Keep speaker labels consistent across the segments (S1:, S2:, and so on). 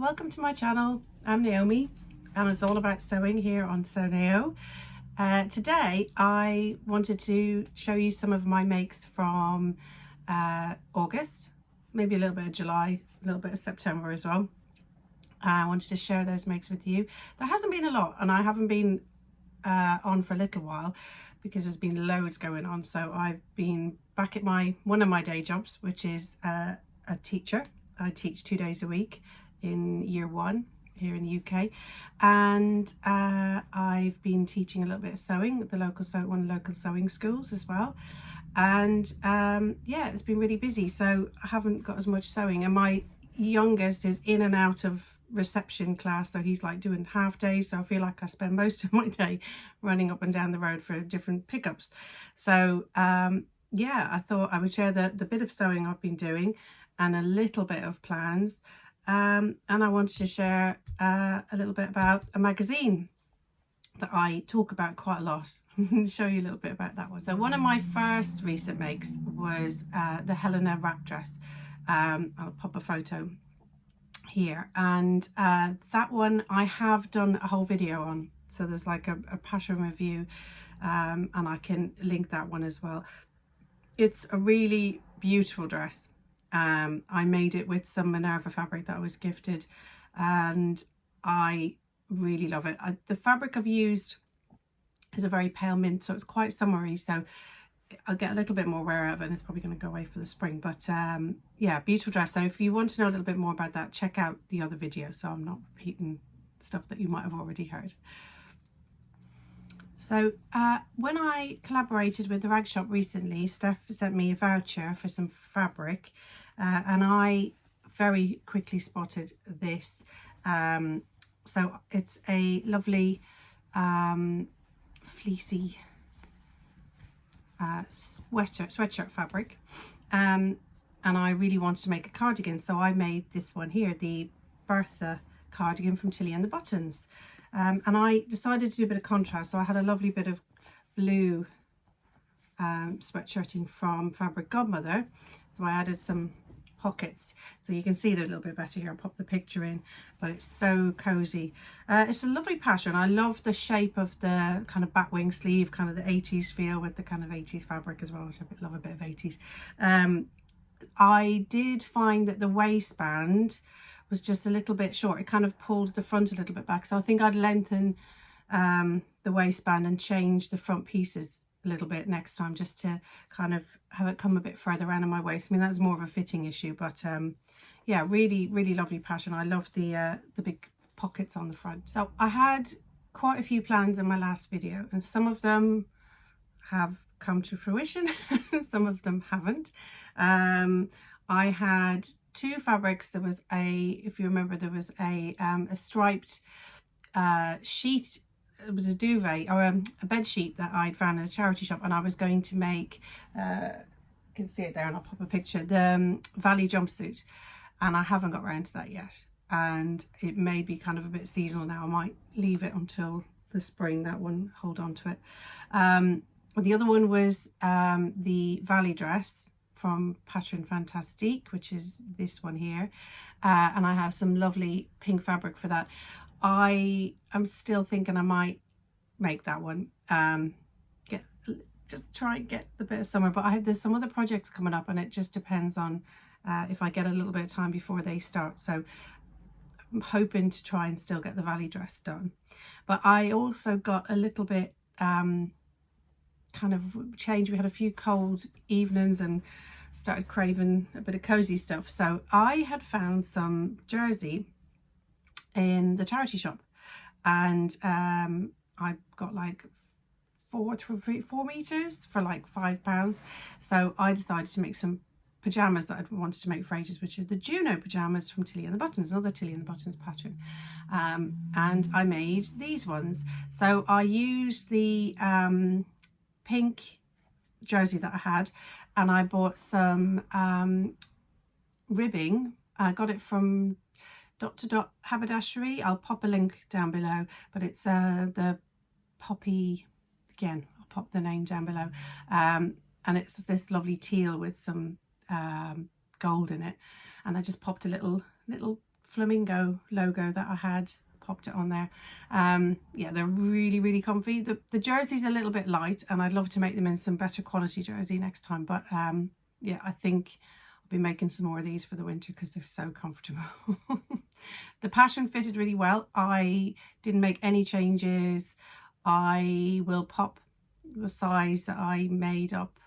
S1: welcome to my channel. I'm Naomi and it's all about sewing here on Sew Nao. Today I wanted to show you some of my makes from August, maybe a little bit of July, a little bit of September as well. I wanted to share those makes with you. There hasn't been a lot and I haven't been on for a little while because there's been loads going on. So I've been back at one of my day jobs, which is a teacher. I teach 2 days a week in year 1 here in the UK, and I've been teaching a little bit of sewing at the local sewing schools as well. And yeah, it's been really busy, so I haven't got as much sewing. And my youngest is in and out of reception class, so he's like doing half days, so I feel like I spend most of my day running up and down the road for different pickups. So yeah, I thought I would share the bit of sewing I've been doing and a little bit of plans, and I wanted to share a little bit about a magazine that I talk about quite a lot and show you a little bit about that one. So one of my first recent makes was the Helena wrap dress. I'll pop a photo here, and that one I have done a whole video on, so there's like a Pajama review, and I can link that one as well. It's a really beautiful dress. I made it with some Minerva fabric that I was gifted, and I really love it. The fabric I've used is a very pale mint, so it's quite summery, so I'll get a little bit more wear out of it, and it's probably going to go away for the spring. But yeah, beautiful dress. So if you want to know a little bit more about that, check out the other video, so I'm not repeating stuff that you might have already heard. So when I collaborated with the rag shop recently, Steph sent me a voucher for some fabric, and I very quickly spotted this. So it's a lovely fleecy sweatshirt fabric, and I really wanted to make a cardigan, so I made this one here, the Bertha cardigan from Tilly and the Buttons. And I decided to do a bit of contrast, so I had a lovely bit of blue sweatshirting from Fabric Godmother, so I added some pockets so you can see it a little bit better here. I'll pop the picture in, but it's so cozy. It's a lovely pattern. I love the shape of the kind of batwing sleeve, kind of the 80s feel with the kind of 80s fabric as well, which I love a bit of 80s. I did find that the waistband was just a little bit short. It kind of pulled the front a little bit back, so I think I'd lengthen the waistband and change the front pieces a little bit next time, just to kind of have it come a bit further around my waist. I mean, that's more of a fitting issue, but yeah, really lovely pattern. I love the big pockets on the front. So I had quite a few plans in my last video, and some of them have come to fruition some of them haven't. I had 2 fabrics. There was if you remember, there was a striped sheet. It was a duvet or a bed sheet that I'd found in a charity shop, and I was going to make, you can see it there, and I'll pop a picture, the Valley jumpsuit, and I haven't got around to that yet, and it may be kind of a bit seasonal now. I might leave it until the spring, that one, hold on to it. The other one was the Valley dress from Patron Fantastique, which is this one here, and I have some lovely pink fabric for that. I am still thinking I might make that one, just try and get the bit of summer, but there's some other projects coming up, and it just depends on if I get a little bit of time before they start. So I'm hoping to try and still get the Valley dress done. But I also got a little bit kind of change. We had a few cold evenings and started craving a bit of cozy stuff, so I had found some jersey in the charity shop, and I got like 4 meters for like £5. So I decided to make some pajamas that I'd wanted to make for ages, which are the Juno pajamas from Tilly and the Buttons, another Tilly and the Buttons pattern, and I made these ones. So I used the pink jersey that I had, and I bought some ribbing. I got it from Dot haberdashery. I'll pop a link down below, but it's the poppy, again I'll pop the name down below, and it's this lovely teal with some gold in it, and I just popped a little flamingo logo that I had, popped it on there. Yeah, they're really, really comfy. The jersey's a little bit light, and I'd love to make them in some better quality jersey next time, but yeah, I think I'll be making some more of these for the winter because they're so comfortable. The passion fitted really well. I didn't make any changes. I will pop the size that I made up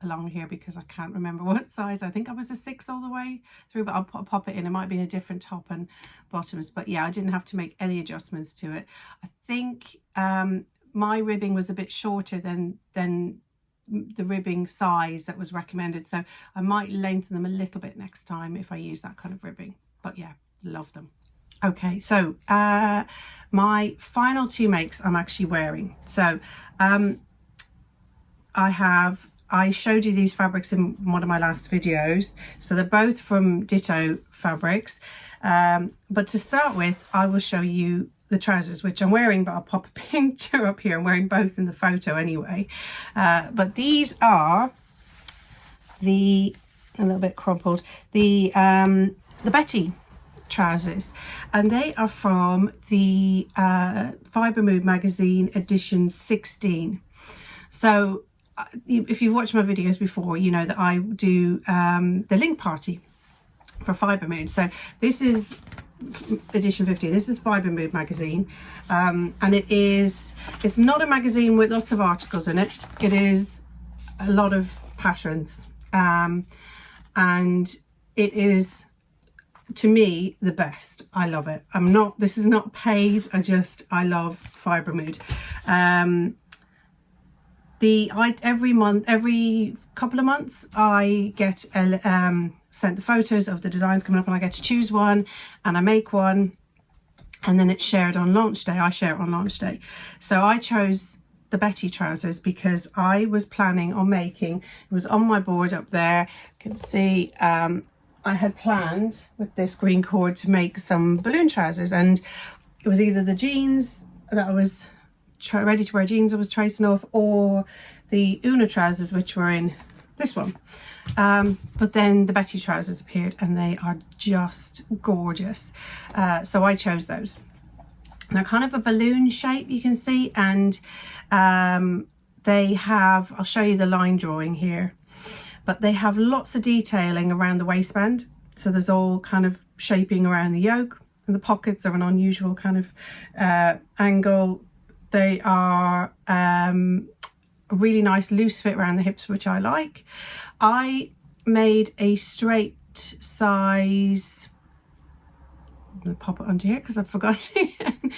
S1: along here because I can't remember what size. I think I was a 6 all the way through, but I'll pop it in. It might be a different top and bottoms, but yeah, I didn't have to make any adjustments to it. I think my ribbing was a bit shorter than the ribbing size that was recommended, so I might lengthen them a little bit next time if I use that kind of ribbing. But yeah, love them. Okay, so my final 2 makes I'm actually wearing. So I showed you these fabrics in one of my last videos, so they're both from Ditto Fabrics, but to start with I will show you the trousers, which I'm wearing, but I'll pop a picture up here. I'm wearing both in the photo anyway, but these are a little bit crumpled, the Betty trousers, and they are from the Fibremood magazine edition 16. So if you've watched my videos before, you know that I do the link party for Fibremood. So this is edition 50. This is Fibremood magazine, and it's not a magazine with lots of articles in it. It is a lot of passions, and it is, to me, the best. I love it. This is not paid. I love Fibremood. Every couple of months I get sent the photos of the designs coming up, and I get to choose one and I make one, and then it's shared on launch day. I share it on launch day. So I chose the Betty trousers because I was planning on making, it was on my board up there, you can see, I had planned with this green cord to make some balloon trousers, and it was either the jeans that I was ready to wear jeans I was tracing off, or the Una trousers, which were in this one, but then the Betty trousers appeared and they are just gorgeous, so I chose those. They're kind of a balloon shape, you can see, and they have, I'll show you the line drawing here, but they have lots of detailing around the waistband, so there's all kind of shaping around the yoke, and the pockets are an unusual kind of angle. They are a really nice loose fit around the hips, which I like. I made a straight size, I'm going to pop it onto here because I've forgotten again,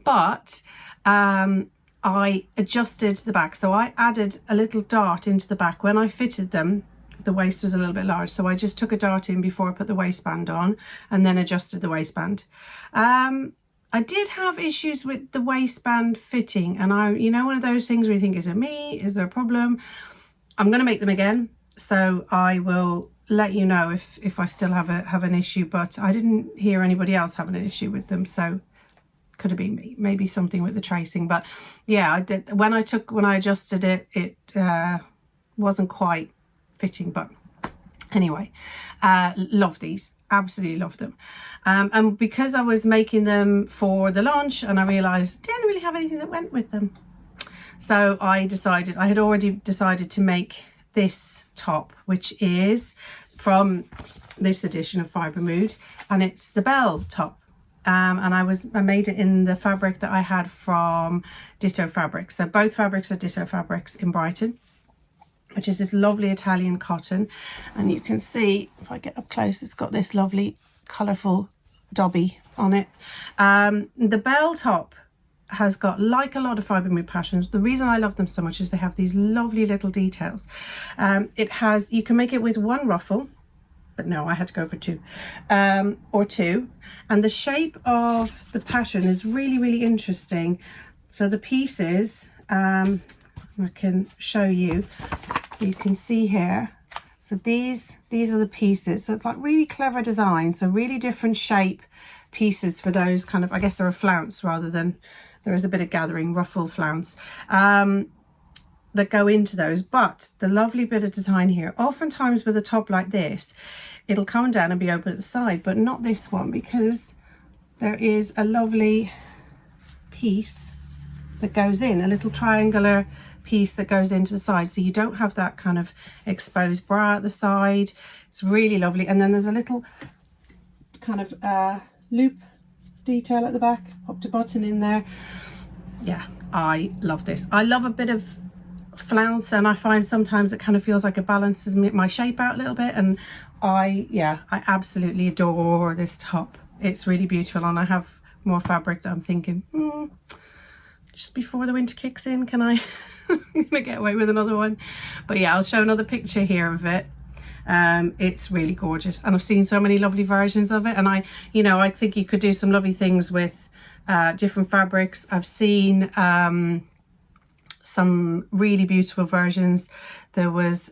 S1: but I adjusted the back. So I added a little dart into the back. When I fitted them, the waist was a little bit large, so I just took a dart in before I put the waistband on and then adjusted the waistband. I did have issues with the waistband fitting, and you know, one of those things where you think, is it me? Is there a problem? I'm going to make them again, so I will let you know if I still have an issue, but I didn't hear anybody else having an issue with them, so could have been me, maybe something with the tracing. But yeah, I did, when I adjusted it, it wasn't quite fitting, but anyway, love these, absolutely love them, and because I was making them for the launch and I realized I didn't really have anything that went with them, so I had already decided to make this top, which is from this edition of Fibremood, and it's the bell top, and I made it in the fabric that I had from Ditto Fabrics. So both fabrics are Ditto Fabrics in Brighton, which is this lovely Italian cotton, and you can see, if I get up close, it's got this lovely colourful dobby on it. The bell top has got, like a lot of Fibremood passions, the reason I love them so much is they have these lovely little details. You can make it with one ruffle, but no, I had to go for two, or two, and the shape of the passion is really, really interesting. So the pieces, I can show you. You can see here, so these are the pieces, so it's like really clever design, so really different shape pieces for those kind of, I guess they're a flounce rather than, there is a bit of gathering ruffle flounce. that go into those. But the lovely bit of design here, oftentimes with a top like this, it'll come down and be open at the side, but not this one, because there is a lovely piece that goes in, a little triangular piece that goes into the side, so you don't have that kind of exposed bra at the side. It's really lovely. And then there's a little kind of loop detail at the back, popped a button in there. Yeah, I love this. I love a bit of flounce, and I find sometimes it kind of feels like it balances my shape out a little bit, and I absolutely adore this top. It's really beautiful, and I have more fabric that I'm thinking just before the winter kicks in, can I gonna get away with another one? But yeah, I'll show another picture here of it. It's really gorgeous, and I've seen so many lovely versions of it, and I think you could do some lovely things with different fabrics. I've seen some really beautiful versions. There was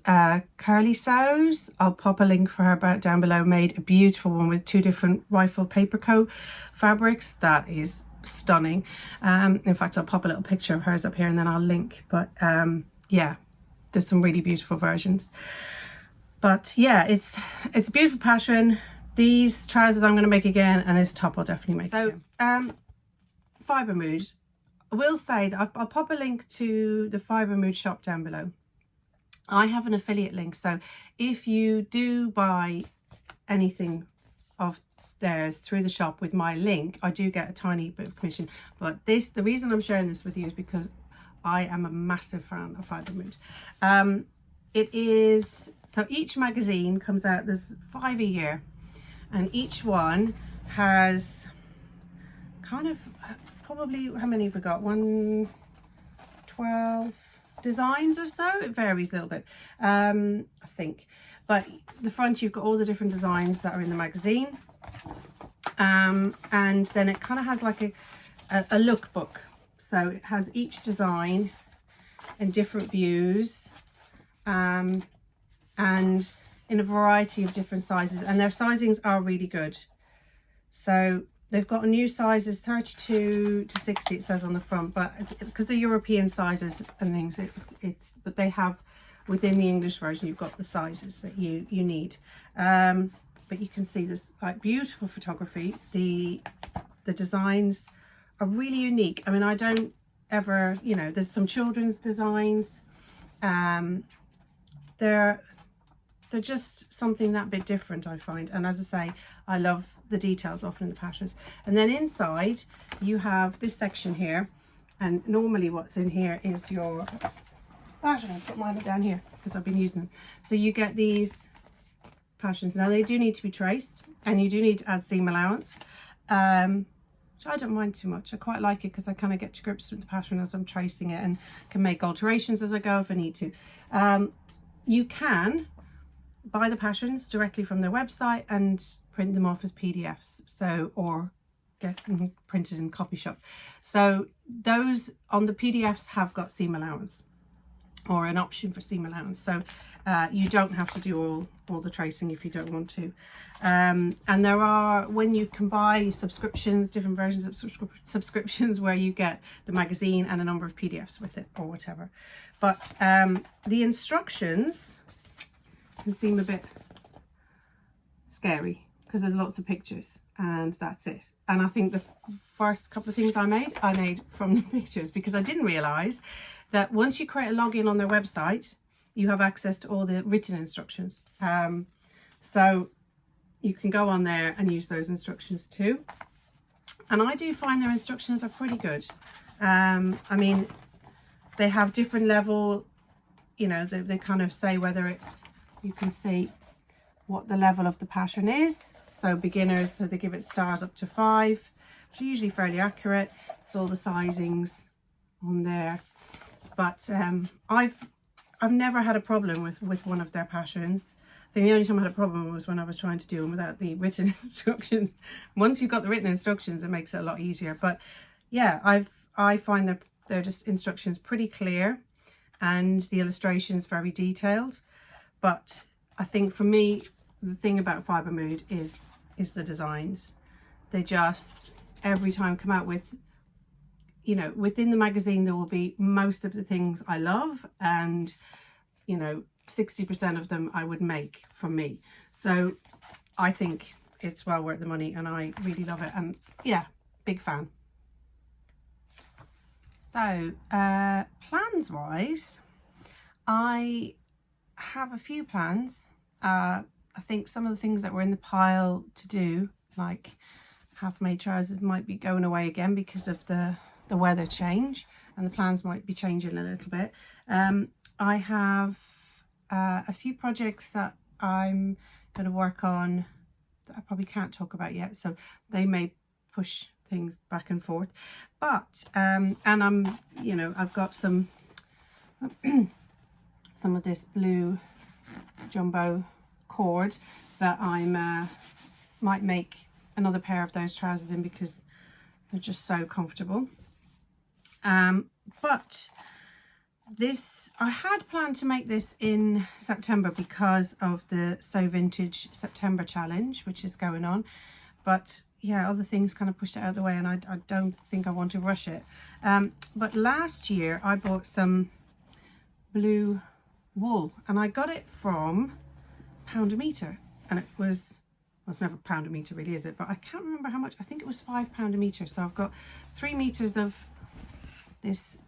S1: Curly Sews, I'll pop a link for her down below, made a beautiful one with 2 different rifled paper coat fabrics. That is stunning. In fact, I'll pop a little picture of hers up here and then I'll link. But yeah, there's some really beautiful versions. But yeah, it's a beautiful pattern. These trousers I'm going to make again, and this top I'll definitely make again. Fibremood, I will say that I'll pop a link to the Fibremood shop down below. I have an affiliate link, so if you do buy anything of theirs through the shop with my link, I do get a tiny bit of commission. But the reason I'm sharing this with you is because I am a massive fan of Fibremood. It is, so each magazine comes out, there's 5 a year, and each one has kind of probably, how many have we got? 12 designs or so. It varies a little bit, I think. But the front, you've got all the different designs that are in the magazine. And then it kind of has like a lookbook. So it has each design in different views, and in a variety of different sizes. And their sizings are really good. So they've got new sizes, 32 to 60 it says on the front, but because they're European sizes and things, but they have, within the English version, you've got the sizes that you need. But you can see this like beautiful photography. The designs are really unique. I mean, I don't ever, there's some children's designs. They're just something that bit different, I find. And as I say, I love the details often in the patterns. And then inside you have this section here, and normally what's in here is your, actually I'll put mine down here because I've been using them. So you get these patterns. Now they do need to be traced, and you do need to add seam allowance, which I don't mind too much. I quite like it because I kind of get to grips with the pattern as I'm tracing it, and can make alterations as I go if I need to. You can buy the patterns directly from their website and print them off as PDFs, or get them printed in copy shop. So those on the PDFs have got seam allowance, or an option for seam allowance, so you don't have to do all the tracing if you don't want to. And there are, when you can buy subscriptions, different versions of subscriptions, where you get the magazine and a number of PDFs with it or whatever. But the instructions can seem a bit scary because there's lots of pictures and that's it. And I think the first couple of things I made from the pictures, because I didn't realize that once you create a login on their website, you have access to all the written instructions. So you can go on there and use those instructions too. And I do find their instructions are pretty good. I mean, they have different level, they kind of say whether it's, you can see what the level of the pattern is. So beginners, so they give it stars up to 5, which are usually fairly accurate. It's all the sizings on there. But I've never had a problem with one of their patterns. I think the only time I had a problem was when I was trying to do them without the written instructions. Once you've got the written instructions, it makes it a lot easier. But yeah, I find that they're just instructions pretty clear, and the illustrations very detailed. But I think for me, the thing about Fibremood is the designs. They just every time come out with you know, within the magazine there will be most of the things I love, and you know, 60% of them I would make for me. So I think it's well worth the money, and I really love it, and yeah, big fan. So plans wise, I have a few plans. I think some of the things that were in the pile to do, like half-made trousers, might be going away again because of the weather change, and the plans might be changing a little bit. I have a few projects that I'm going to work on that I probably can't talk about yet, so they may push things back and forth, but and I'm, you know, I've got some some of this blue jumbo cord that I'm might make another pair of those trousers in because they're just so comfortable. But this, I had planned to make this in September because of the So Vintage September challenge, which is going on, but yeah, other things kind of pushed it out of the way, and I don't think I want to rush it. But last year I bought some blue wool, and I got it from pound a metre, and it was, well, it's never pound a metre really, is it? But I can't remember how much. I think it was £5 a metre. So I've got 3 meters of this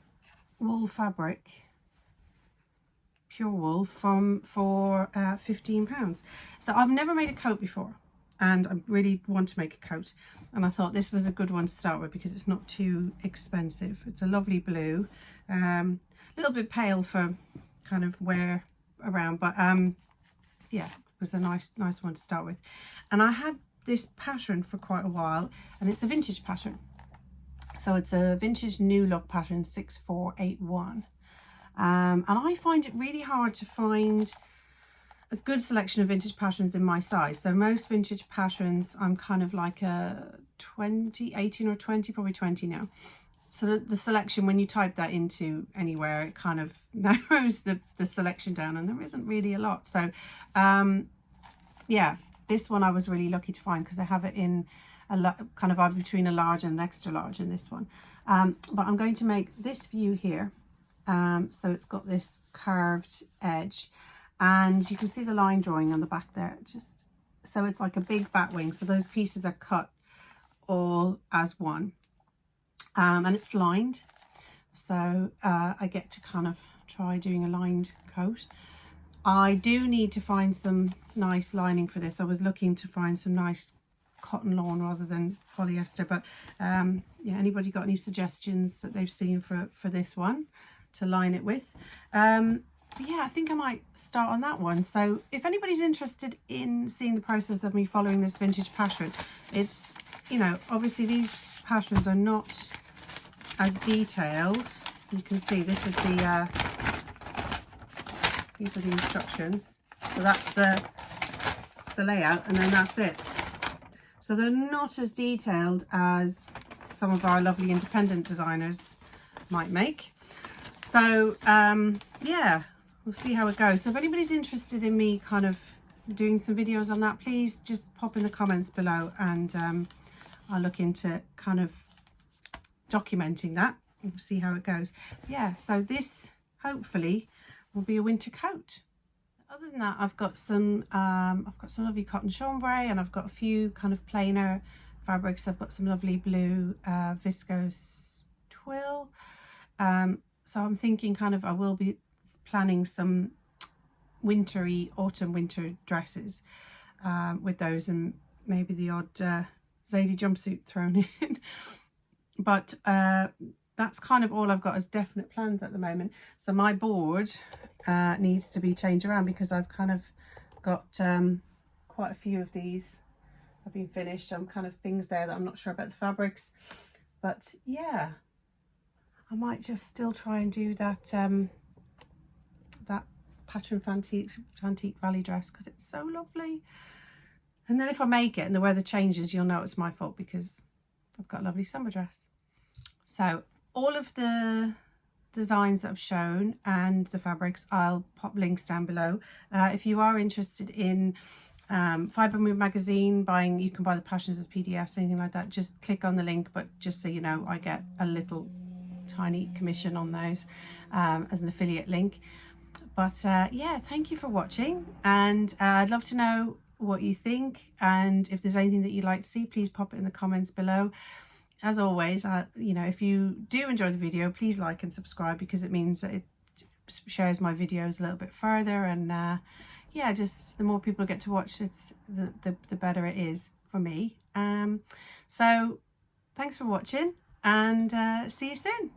S1: wool fabric, pure wool, for £15. So I've never made a coat before, and I really want to make a coat, and I thought this was a good one to start with because it's not too expensive. It's a lovely blue, a little bit pale for kind of wear around, but yeah, it was a nice one to start with. And I had this pattern for quite a while, and it's a vintage pattern, so it's a vintage new look pattern 6481, and I find it really hard to find a good selection of vintage patterns in my size. So most vintage patterns, I'm kind of like a 18 or 20, probably 20 now. So the selection, when you type that into anywhere, it kind of narrows the selection down, and there isn't really a lot. So yeah, this one I was really lucky to find because they have it in a kind of between a large and an extra large in this one. But I'm going to make this view here. So it's got this curved edge, and you can see the line drawing on the back there. Just so it's like a big bat wing. So those pieces are cut all as one. And it's lined, so I get to kind of try doing a lined coat. I do need to find some nice lining for this. I was looking to find some nice cotton lawn rather than polyester, but yeah, anybody got any suggestions that they've seen for this one to line it with? Yeah, I think I might start on that one. So if anybody's interested in seeing the process of me following this vintage pattern, it's, you know, obviously these patterns are not as detailed. You can see this is the these are the instructions. So that's the layout, and then that's it. So they're not as detailed as some of our lovely independent designers might make. So yeah, we'll see how it goes. So if anybody's interested in me kind of doing some videos on that, please just pop in the comments below, and I'll look into kind of documenting that and we'll see how it goes. Yeah, so this hopefully will be a winter coat. Other than that, I've got some lovely cotton chambray, and I've got a few kind of plainer fabrics. I've got some lovely blue viscose twill. So I'm thinking kind of I will be planning some wintry, autumn winter dresses with those, and maybe the odd Zadie jumpsuit thrown in. But that's kind of all I've got as definite plans at the moment. So my board needs to be changed around because I've kind of got quite a few of these have been finished. Some kind of things there that I'm not sure about the fabrics, but yeah, I might just still try and do that that Pattern Fantique Valley dress because it's so lovely. And then if I make it and the weather changes, you'll know it's my fault because I've got a lovely summer dress. So all of the designs that I've shown and the fabrics, I'll pop links down below. If you are interested in Fibremood magazine, you can buy the patterns as PDFs, anything like that, just click on the link. But just so you know, I get a little tiny commission on those as an affiliate link. But yeah, thank you for watching, and I'd love to know what you think, and if there's anything that you'd like to see, please pop it in the comments below. As always, you know, if you do enjoy the video, please like and subscribe, because it means that it shares my videos a little bit further, and yeah, just the more people get to watch it, the better it is for me. So thanks for watching, and see you soon.